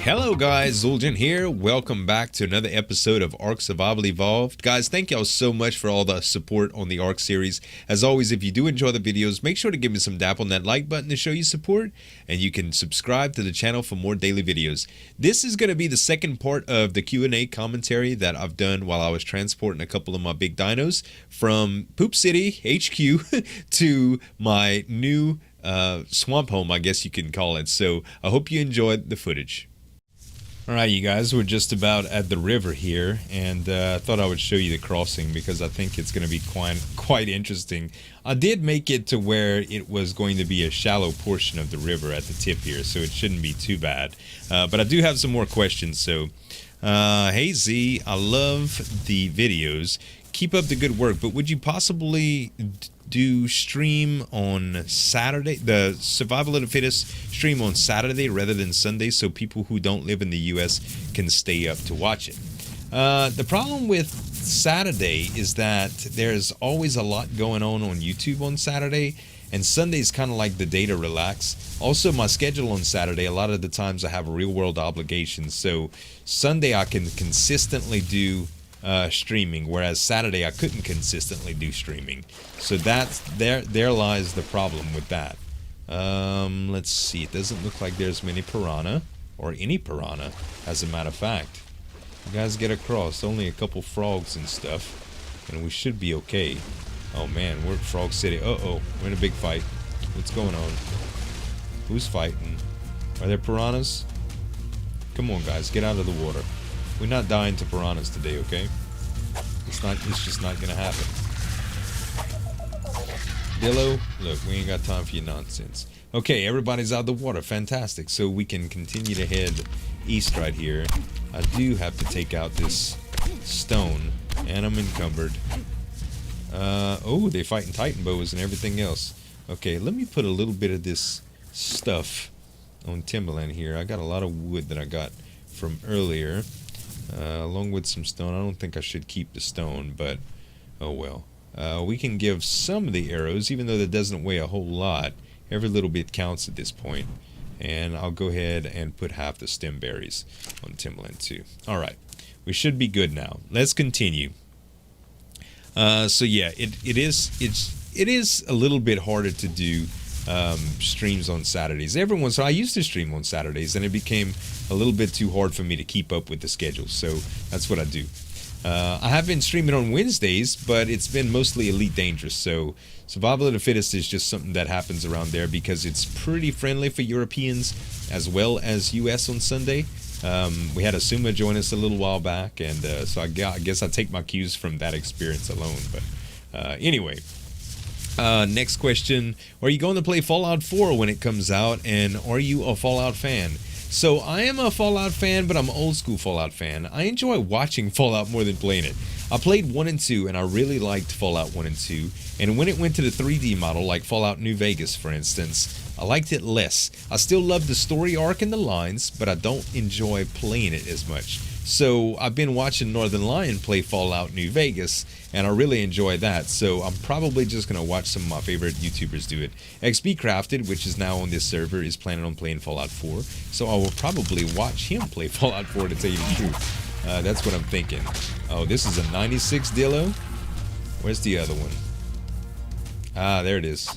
Hello guys, Zuljan here. Welcome back to another episode of Ark Survival Evolved. Guys, thank y'all so much for all the support on the Ark series. As always, if you do enjoy the videos, make sure to give me some dap on that like button to show you support, and you can subscribe to the channel for more daily videos. This is going to be the second part of the Q&A commentary that I've done while I was transporting a couple of my big dinos from Poop City HQ to my new swamp home, I guess you can call it. So I hope you enjoyed the footage. Alright, you guys, we're just about at the river here, and I thought I would show you the crossing because I think it's going to be quite interesting. I did make it to where it was going to be a shallow portion of the river at the tip here, so it shouldn't be too bad. But I do have some more questions, so hey Z, I love the videos. Keep up the good work, but would you possibly do stream on Saturday, the Survival of the Fittest stream on Saturday rather than Sunday, so people who don't live in the US can stay up to watch it? The problem with Saturday is that there's always a lot going on YouTube on Saturday, and Sunday's kind of like the day to relax. Also, my schedule on Saturday, a lot of the times I have real world obligations, so Sunday I can consistently do streaming, whereas Saturday I couldn't consistently do streaming. So that's there lies the problem with that. Let's see, it doesn't look like there's many piranha or any piranha, as a matter of fact. You guys get across, only a couple frogs and stuff, and we should be okay. Oh man, we're at Frog City. Uh-oh, we're in a big fight. What's going on? Who's fighting? Are there piranhas? Come on guys, get out of the water. We're not dying to piranhas today, okay? It's just not gonna happen. Dillo, look, we ain't got time for your nonsense. Okay, everybody's out of the water, fantastic. So we can continue to head east right here. I do have to take out this stone, and I'm encumbered. Oh, they're fighting Titan bows and everything else. Okay, let me put a little bit of this stuff on Timberland here. I got a lot of wood that I got from earlier. Along with some stone. I don't think I should keep the stone, but oh well. We can give some of the arrows, even though that doesn't weigh a whole lot. Every little bit counts at this point. And I'll go ahead and put half the stem berries on Timberland too. Alright, we should be good now. Let's continue. So yeah, it is a little bit harder to do streams on Saturdays. I used to stream on Saturdays, and it became a little bit too hard for me to keep up with the schedule, so that's what I do. I have been streaming on Wednesdays, but it's been mostly Elite Dangerous, so Survival of the Fittest is just something that happens around there because it's pretty friendly for Europeans as well as US on Sunday. We had Asuma join us a little while back, and so I guess I take my cues from that experience alone. But anyway, next question: are you going to play Fallout 4 when it comes out, and are you a Fallout fan? So I am a Fallout fan, but I'm an old school Fallout fan. I enjoy watching Fallout more than playing it. I played 1 and 2, and I really liked Fallout 1 and 2. And when it went to the 3D model, like Fallout New Vegas, for instance, I liked it less. I still love the story arc and the lines, but I don't enjoy playing it as much. So I've been watching Northern Lion play Fallout New Vegas, and I really enjoy that. So I'm probably just going to watch some of my favorite YouTubers do it. XB Crafted, which is now on this server, is planning on playing Fallout 4. So I will probably watch him play Fallout 4, to tell you the truth. That's what I'm thinking. Oh, this is a 96 Dillo. Where's the other one? Ah, there it is.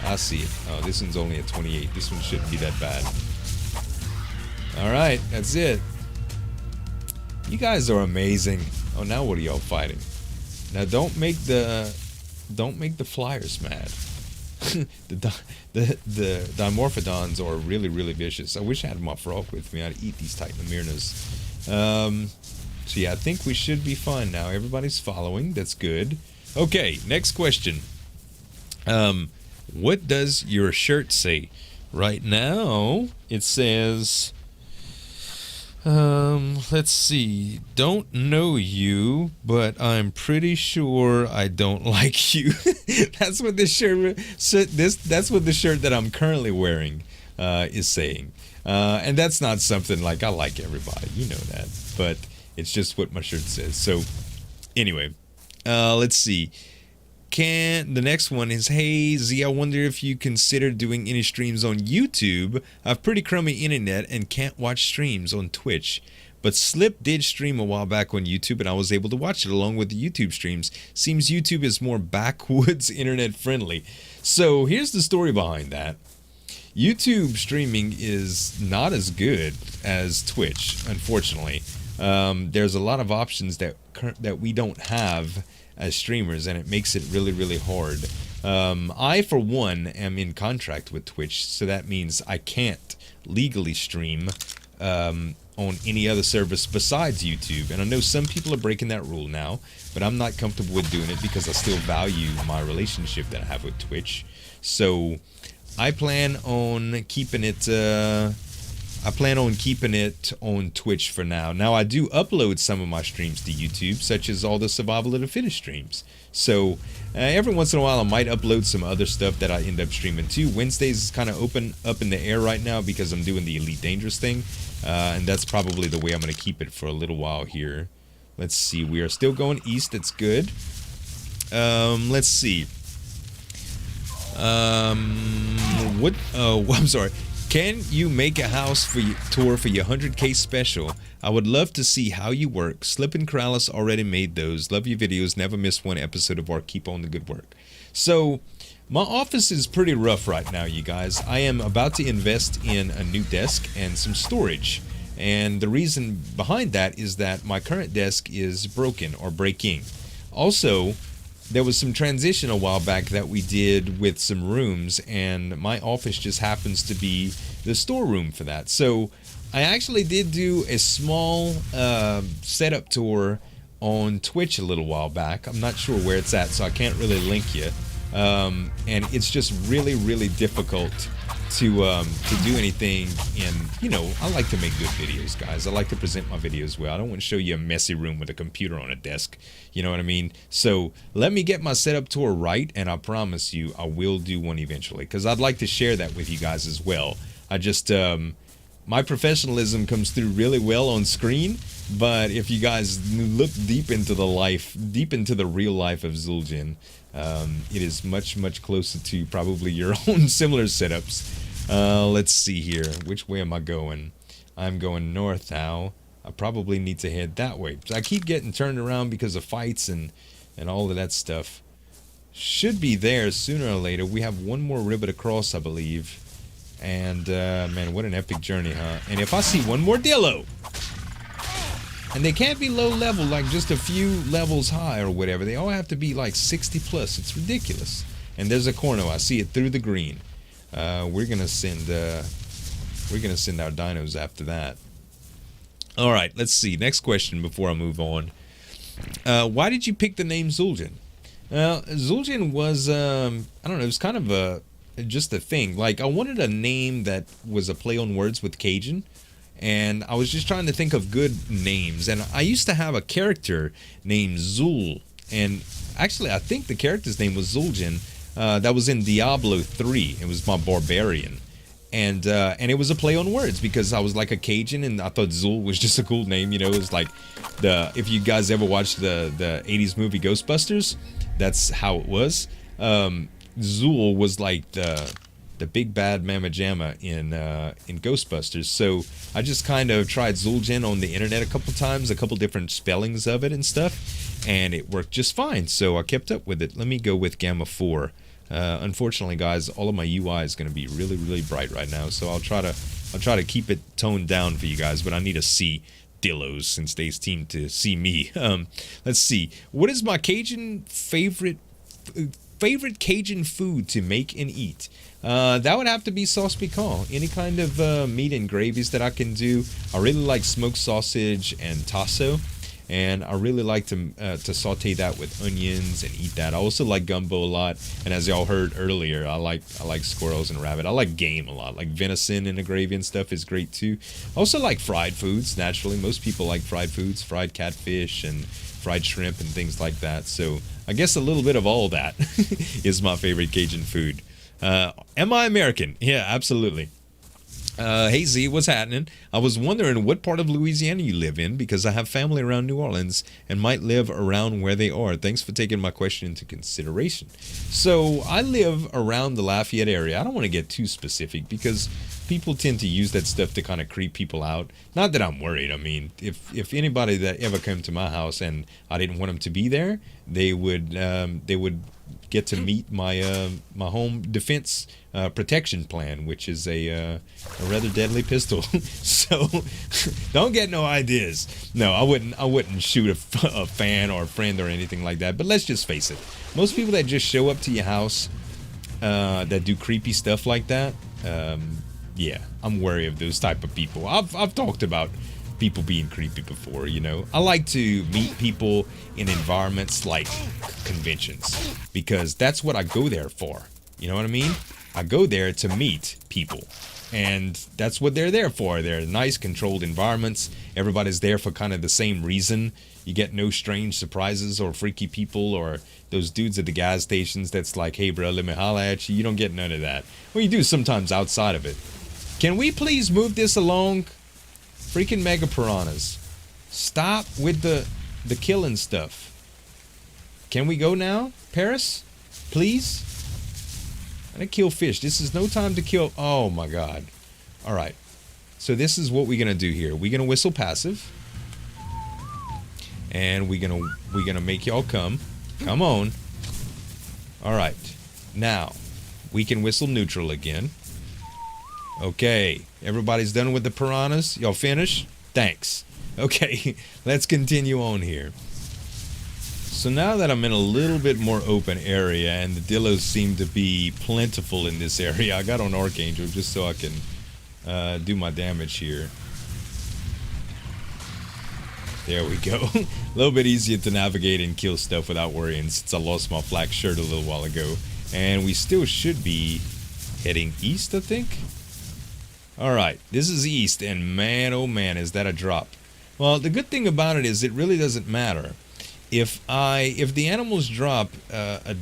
I see it. Oh, this one's only a 28. This one shouldn't be that bad. Alright, that's it. You guys are amazing. Oh, now what are y'all fighting? Now don't make the flyers mad. the Dimorphodons are really vicious. I wish I had my frog with me. I'd eat these Titanomirnas. So yeah, I think we should be fine now. Everybody's following. That's good. Okay, next question. What does your shirt say? Right now, it says, let's see, don't know you, but I'm pretty sure I don't like you. That's what this shirt, that's what the shirt that I'm currently wearing is saying. And that's not something like I like everybody, you know that, but it's just what my shirt says. So anyway, let's see. The next one is, hey Z, I wonder if you consider doing any streams on YouTube. I have pretty crummy internet and can't watch streams on Twitch. But Slip did stream a while back on YouTube and I was able to watch it along with the YouTube streams. Seems YouTube is more backwoods internet friendly. So here's the story behind that. YouTube streaming is not as good as Twitch, unfortunately. There's a lot of options that we don't have as streamers, and it makes it really, really hard. I, for one, am in contract with Twitch, so that means I can't legally stream on any other service besides YouTube. And I know some people are breaking that rule now, but I'm not comfortable with doing it because I still value my relationship that I have with Twitch. So I plan on keeping it on Twitch for now. Now, I do upload some of my streams to YouTube, such as all the Survival of the Fittest streams. So every once in a while, I might upload some other stuff that I end up streaming too. Wednesdays is kind of up in the air right now because I'm doing the Elite Dangerous thing. And that's probably the way I'm going to keep it for a little while here. Let's see. We are still going east. That's good. Let's see. I'm sorry. Can you make a house tour for your 100K special? I would love to see how you work. Slip and Corrales already made those. Love your videos. Never miss one episode of Ark. Keep on the good work. So, my office is pretty rough right now, you guys. I am about to invest in a new desk and some storage. And the reason behind that is that my current desk is broken or breaking. Also, there was some transition a while back that we did with some rooms, and my office just happens to be the storeroom for that. So I actually did do a small setup tour on Twitch a little while back. I'm not sure where it's at, so I can't really link you. And it's just really, really difficult to do anything in, you know, I like to make good videos, guys. I like to present my videos well. I don't want to show you a messy room with a computer on a desk. You know what I mean? So let me get my setup tour right, and I promise you I will do one eventually, because I'd like to share that with you guys as well. I just, my professionalism comes through really well on screen, but if you guys look deep into the real life of Zul'jin, it is much, much closer to probably your own similar setups. Let's see here. Which way am I going? I'm going north now. I probably need to head that way. I keep getting turned around because of fights and all of that stuff. Should be there sooner or later. We have one more river to cross, I believe. And, man, what an epic journey, huh? And if I see one more Dillo, and they can't be low level, like just a few levels high or whatever. They all have to be like 60 plus. It's ridiculous. And there's a corno. I see it through the green. We're gonna send our dinos after that. All right, let's see. Next question before I move on. Why did you pick the name Zul'jin? Zul'jin was I don't know. It was kind of just a thing. Like, I wanted a name that was a play on words with Cajun. And I was just trying to think of good names. And I used to have a character named Zul. And actually, I think the character's name was Zul'jin. That was in Diablo 3. It was my barbarian. And it was a play on words because I was like a Cajun and I thought Zul was just a cool name. You know, it was like if you guys ever watched the 80s movie Ghostbusters, that's how it was. Zul was like the big bad Mama Jamma in Ghostbusters. So I just kind of tried Zul'jin on the internet a couple times, a couple different spellings of it and stuff, and it worked just fine. So I kept up with it. Let me go with Gamma 4. Unfortunately, guys, all of my UI is going to be really, really bright right now. So I'll try to keep it toned down for you guys, but I need to see Dillos since they seem to see me. Let's see. What is my Cajun favorite Cajun food to make and eat? That would have to be sauce piquant. Any kind of meat and gravies that I can do. I really like smoked sausage and tasso, and I really like to saute that with onions and eat that. I also like gumbo a lot, and as y'all heard earlier, I like squirrels and rabbit. I like game a lot. Like venison in a gravy and stuff is great too. I also like fried foods. Naturally, most people like fried foods, fried catfish and fried shrimp and things like that. So I guess a little bit of all that is my favorite Cajun food. Am I American? Yeah, absolutely. Hey Z, what's happening? I was wondering what part of Louisiana you live in because I have family around New Orleans and might live around where they are. Thanks for taking my question into consideration. So I live around the Lafayette area. I don't want to get too specific because people tend to use that stuff to kind of creep people out. Not that I'm worried. I mean, if anybody that ever came to my house and I didn't want them to be there, they would get to meet my my home defense protection plan, which is a rather deadly pistol. So don't get no ideas. No, I wouldn't shoot a fan or a friend or anything like that. But let's just face it, most people that just show up to your house that do creepy stuff like that, yeah, I'm wary of those type of people. I've talked about people being creepy before, you know. I like to meet people in environments like conventions because that's what I go there for. You know what I mean? I go there to meet people, and that's what they're there for. They're nice, controlled environments. Everybody's there for kind of the same reason. You get no strange surprises or freaky people or those dudes at the gas stations that's like, hey, bro, let me holla at you. You don't get none of that. Well, you do sometimes outside of it. Can we please move this along? Freaking mega piranhas. Stop with the killing stuff. Can we go now, Paris? Please? I'm gonna kill fish. This is no time to kill. Oh my god. Alright. So this is what we're gonna do here. We're gonna whistle passive. And we're gonna make y'all come. Come on. Alright. Now, we can whistle neutral again. Okay, everybody's done with the piranhas? Y'all finish? Thanks. Okay, let's continue on here. So now that I'm in a little bit more open area and the dillos seem to be plentiful in this area, I got on Archangel just so I can do my damage here. There we go. A little bit easier to navigate and kill stuff without worrying since I lost my flak shirt a little while ago. And we still should be heading east, I think. Alright, this is east, and man, oh man, is that a drop. Well, the good thing about it is it really doesn't matter. If the animals drop a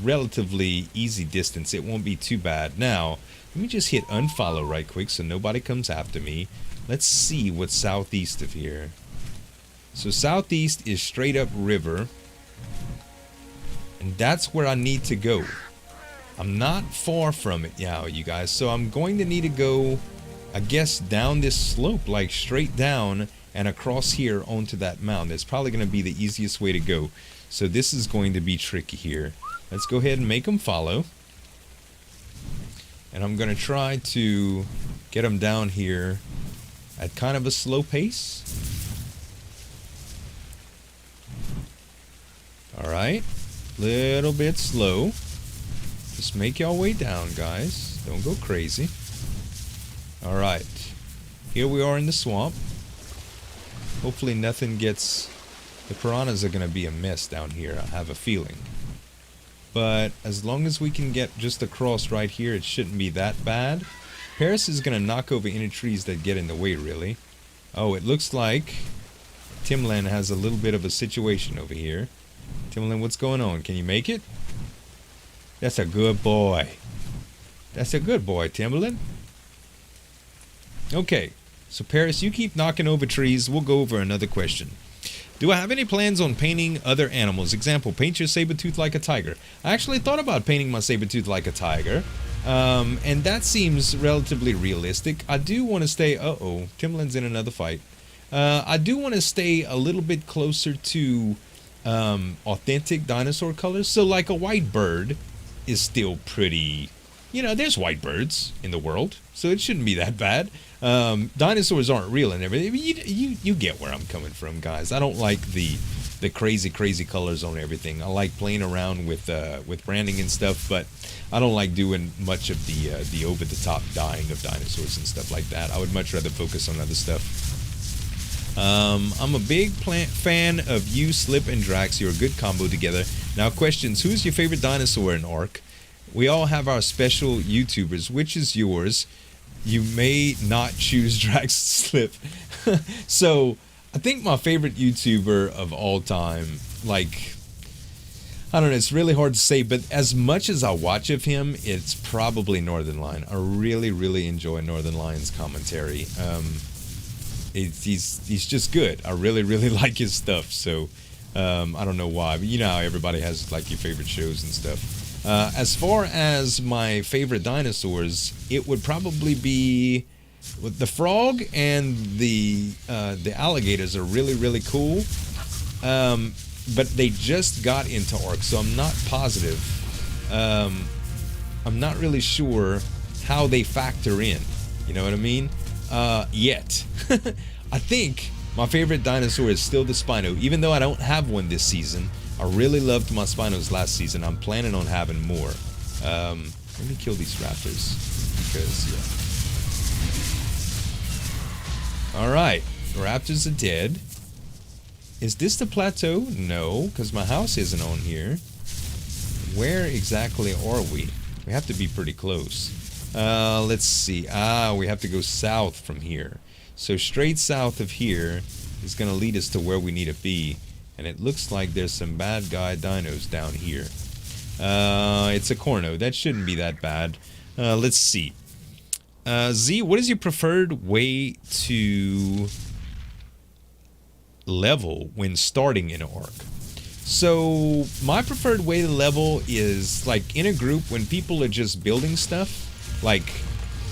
relatively easy distance, it won't be too bad. Now, let me just hit unfollow right quick so nobody comes after me. Let's see what's southeast of here. So southeast is straight up river, and that's where I need to go. I'm not far from it now, you guys, so I'm going to need to go, I guess, down this slope, like straight down and across here onto that mountain. That's probably going to be the easiest way to go. So this is going to be tricky here. Let's go ahead and make them follow. And I'm going to try to get them down here at kind of a slow pace. Alright, little bit slow. Just make y'all way down, guys. Don't go crazy. Alright. Here we are in the swamp. Hopefully nothing gets... The piranhas are going to be a mess down here, I have a feeling. But as long as we can get just across right here, it shouldn't be that bad. Paris is going to knock over any trees that get in the way, really. Oh, it looks like Timlan has a little bit of a situation over here. Timlan, what's going on? Can you make it? That's a good boy. That's a good boy, Timberland. Okay, so Paris, you keep knocking over trees. We'll go over another question. Do I have any plans on painting other animals? Example, paint your saber-tooth like a tiger. I actually thought about painting my saber-tooth like a tiger. And that seems relatively realistic. I do want to stay... Uh-oh, Timberland's in another fight. I do want to stay a little bit closer to authentic dinosaur colors. So like a white bird is still pretty, you know, there's white birds in the world, so it shouldn't be that bad. Dinosaurs aren't real and everything. You get where I'm coming from, guys. I don't like the crazy colors on everything. I like playing around with branding and stuff, but I don't like doing much of the over the top dyeing of dinosaurs and stuff like that. I would much rather focus on other stuff. I'm a big fan of you, Slip, and Drax. You're a good combo together. Now, questions. Who's your favorite dinosaur in Ark? We all have our special YouTubers. Which is yours? You may not choose Drax Slip. So, I think my favorite YouTuber of all time, like, I don't know, it's really hard to say, but as much as I watch of him, it's probably Northern Lion. I really enjoy Northern Lion's commentary. He's just good. I really like his stuff. So I don't know why, but you know how everybody has like your favorite shows and stuff. As far as my favorite dinosaurs, it would probably be the frog and the alligators are really cool. But they just got into Ark, so I'm not positive. I'm not really sure how they factor in. You know what I mean? Yet. I think my favorite dinosaur is still the Spino, even though I don't have one this season. I really loved my Spinos last season. I'm planning on having more. Let me kill these raptors, because, yeah. Alright, raptors are dead. Is this the plateau? No, because my house isn't on here. Where exactly are we? We have to be pretty close. Let's see. We have to go south from here. So straight south of here is going to lead us to where we need to be. And it looks like there's some bad guy dinos down here. It's a corno. That shouldn't be that bad. Let's see. Z, what is your preferred way to level when starting in Ark? So my preferred way to level is like in a group when people are just building stuff. Like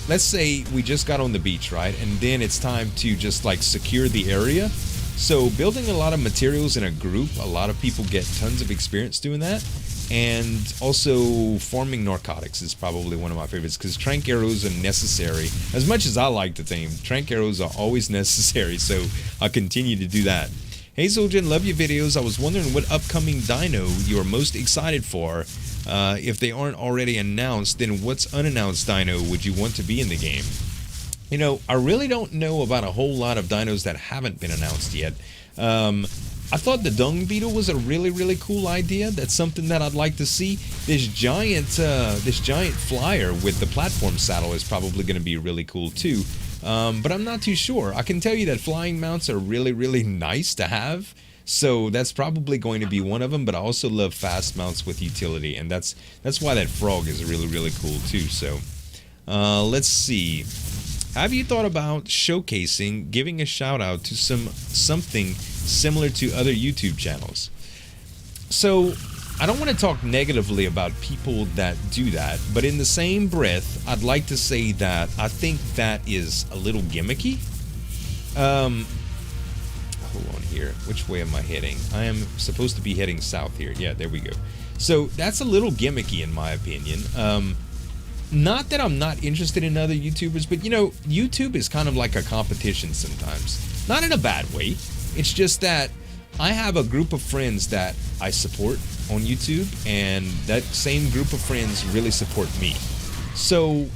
let's say we just got on the beach, right? And then it's time to just like secure the area. So building a lot of materials in a group, a lot of people get tons of experience doing that. And also farming narcotics is probably one of my favorites, because trank arrows are necessary. As much as I like the theme, trank arrows are always necessary, so I'll continue to do that. Hey Zuljan, love your videos. I was wondering what upcoming dino you are most excited for. If they aren't already announced, then what's unannounced dino would you want to be in the game? You know, I really don't know about a whole lot of dinos that haven't been announced yet. I thought the dung beetle was a really cool idea. That's something that I'd like to see. This giant flyer with the platform saddle is probably going to be really cool too. But I'm not too sure. I can tell you that flying mounts are really nice to have. So that's probably going to be one of them. But I also love fast mounts with utility, and that's why that frog is really cool too. So let's see. Have you thought about showcasing, giving a shout out to something similar to other YouTube channels? So I don't want to talk negatively about people that do that, but in the same breath, I'd like to say that I think that is a little gimmicky. Hold on here. Which way am I heading? I am supposed to be heading south here. Yeah, there we go. So that's a little gimmicky in my opinion. Not that I'm not interested in other YouTubers, but you know, YouTube is kind of like a competition sometimes. Not in a bad way. It's just that I have a group of friends that I support on YouTube, and that same group of friends really support me. So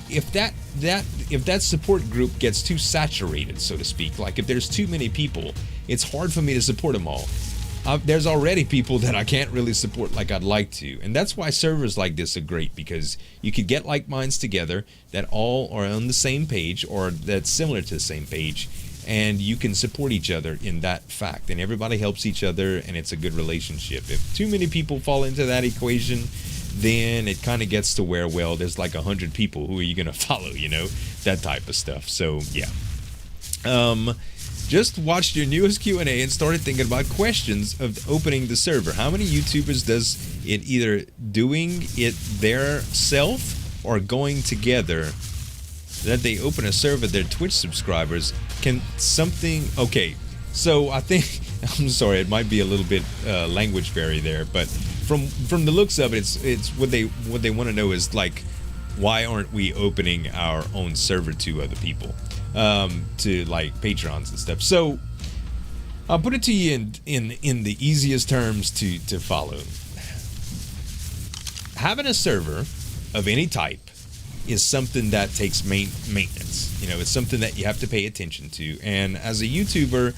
if that support group gets too saturated, so to speak, like if there's too many people, it's hard for me to support them all. There's already people that I can't really support like I'd like to, and that's why servers like this are great, because you could get like minds together that all are on the same page or that's similar to the same page, and you can support each other in that fact, and everybody helps each other, and it's a good relationship. If too many people fall into that equation, then it kind of gets to where, well, there's like 100 people, who are you gonna follow, you know, that type of stuff. So yeah. Just watched your newest Q&A and started thinking about questions of opening the server. How many YouTubers does it either doing it their self or going together that they open a server, their Twitch subscribers can something? Okay, so I think, I'm sorry, it might be a little bit language barrier there, but from the looks of it, it's what they want to know is like, why aren't we opening our own server to other people? To like patrons and stuff. So I'll put it to you in the easiest terms to follow. Having a server of any type is something that takes maintenance. You know, it's something that you have to pay attention to. And as a YouTuber,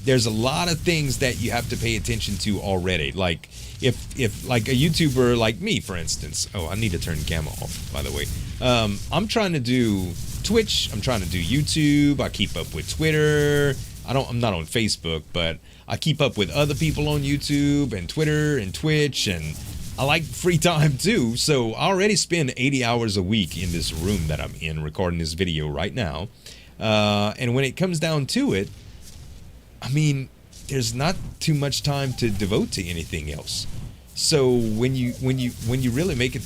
there's a lot of things that you have to pay attention to already. Like if like a YouTuber like me, for instance. Oh, I need to turn gamma off, by the way. I'm trying to do Twitch, I'm trying to do YouTube, I keep up with Twitter, I'm not on Facebook, but I keep up with other people on YouTube and Twitter and Twitch, and I like free time too. So I already spend 80 hours a week in this room that I'm in recording this video right now. And when it comes down to it, I mean, there's not too much time to devote to anything else. So when you really make it,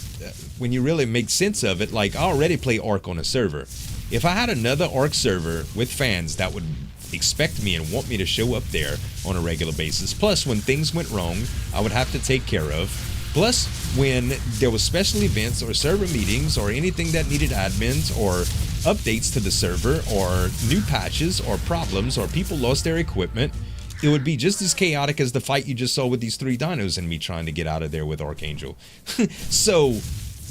when you really make sense of it, like I already play Ark on a server. If I had another Ark server with fans that would expect me and want me to show up there on a regular basis, plus when things went wrong, I would have to take care of, plus when there was special events or server meetings or anything that needed admins or updates to the server or new patches or problems or people lost their equipment, it would be just as chaotic as the fight you just saw with these 3 dinos and me trying to get out of there with Archangel. So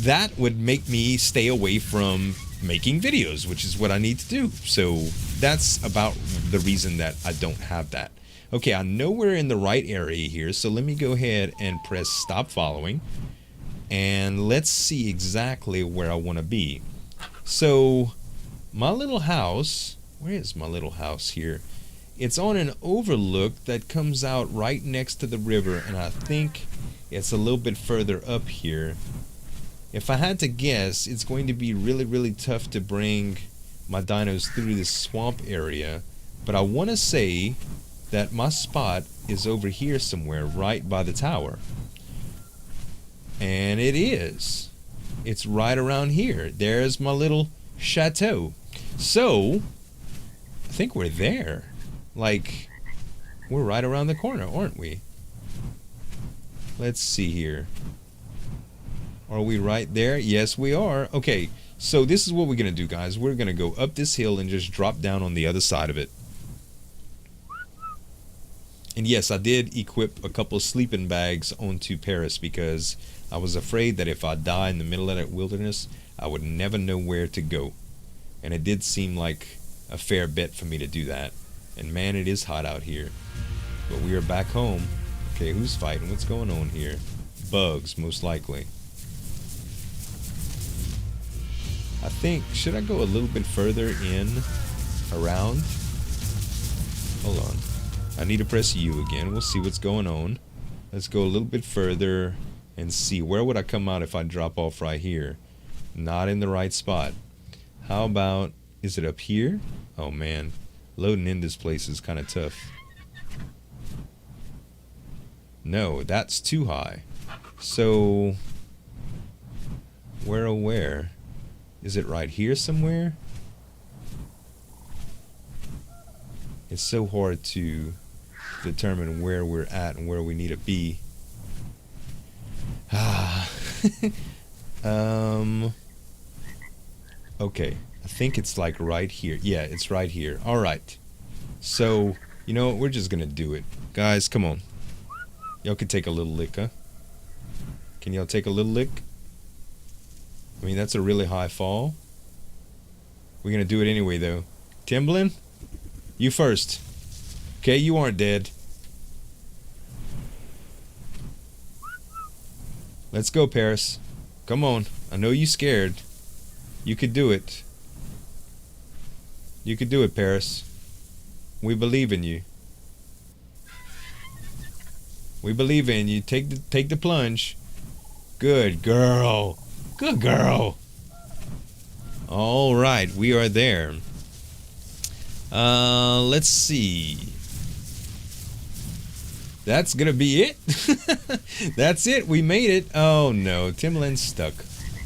that would make me stay away from making videos, which is what I need to do. So that's about the reason that I don't have that. Okay, I know we're in the right area here, so let me go ahead and press stop following. And let's see exactly where I want to be. So my little house, where is my little house here? It's on an overlook that comes out right next to the river, and I think it's a little bit further up here. If I had to guess, it's going to be really tough to bring my dinos through this swamp area, but I want to say that my spot is over here somewhere right by the tower. And it is. It's right around here. There's my little chateau. So I think we're there. Like, we're right around the corner, aren't we? Let's see here. Are we right there? Yes, we are. Okay, so this is what we're going to do, guys. We're going to go up this hill and just drop down on the other side of it. And yes, I did equip a couple of sleeping bags onto Paris because I was afraid that if I die in the middle of that wilderness, I would never know where to go. And it did seem like a fair bet for me to do that. And man, it is hot out here. But we are back home. Okay, who's fighting? What's going on here? Bugs, most likely. I think, should I go a little bit further in, around? Hold on. I need to press U again. We'll see what's going on. Let's go a little bit further and see. Where would I come out if I drop off right here? Not in the right spot. How about, is it up here? Oh man. Loading in this place is kind of tough. No, that's too high. So, where oh where? Is it right here somewhere? It's so hard to determine where we're at and where we need to be. Okay. I think it's like right here. Yeah, it's right here. All right. So, you know what? We're just going to do it. Guys, come on. Y'all can take a little lick, huh? Can y'all take a little lick? I mean, that's a really high fall. We're going to do it anyway, though. Timblin, you first. Okay, you aren't dead. Let's go, Paris. Come on. I know you're scared. You could do it. You could do it, Paris. We believe in you. We believe in you. Take the plunge. Good girl. Good girl. All right, we are there. Let's see. That's gonna be it. That's it. We made it. Oh no, Timlin's stuck.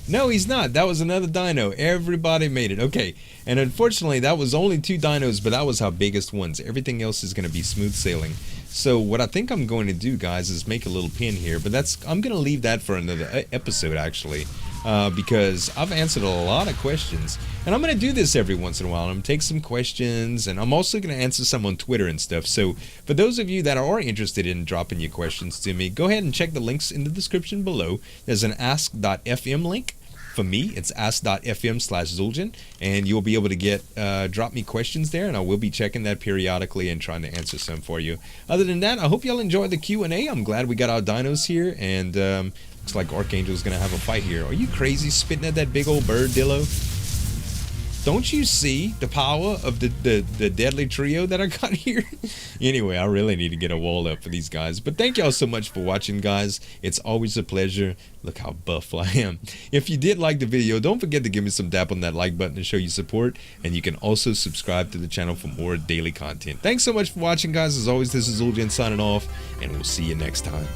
No, he's not. That was another dino. Everybody made it. Okay. And unfortunately, that was only 2 dinos, but that was our biggest ones. Everything else is going to be smooth sailing. So what I think I'm going to do, guys, is make a little pin here. But I'm going to leave that for another episode, actually. Because I've answered a lot of questions. And I'm going to do this every once in a while. I'm going to take some questions. And I'm also going to answer some on Twitter and stuff. So for those of you that are interested in dropping your questions to me, go ahead and check the links in the description below. There's an Ask.fm link. For me, it's ask.fm/Zul'jin, and you'll be able to get drop me questions there, and I will be checking that periodically and trying to answer some for you. Other than that, I hope y'all enjoyed the Q&A. I'm glad we got our dinos here, and looks like Archangel's gonna have a fight here. Are you crazy spitting at that big old bird, Dillo? Don't you see the power of the deadly trio that I got here? Anyway, I really need to get a wall up for these guys. But thank y'all so much for watching, guys. It's always a pleasure. Look how buff I am. If you did like the video, don't forget to give me some dap on that like button to show your support. And you can also subscribe to the channel for more daily content. Thanks so much for watching, guys. As always, this is Ulgen signing off, and we'll see you next time.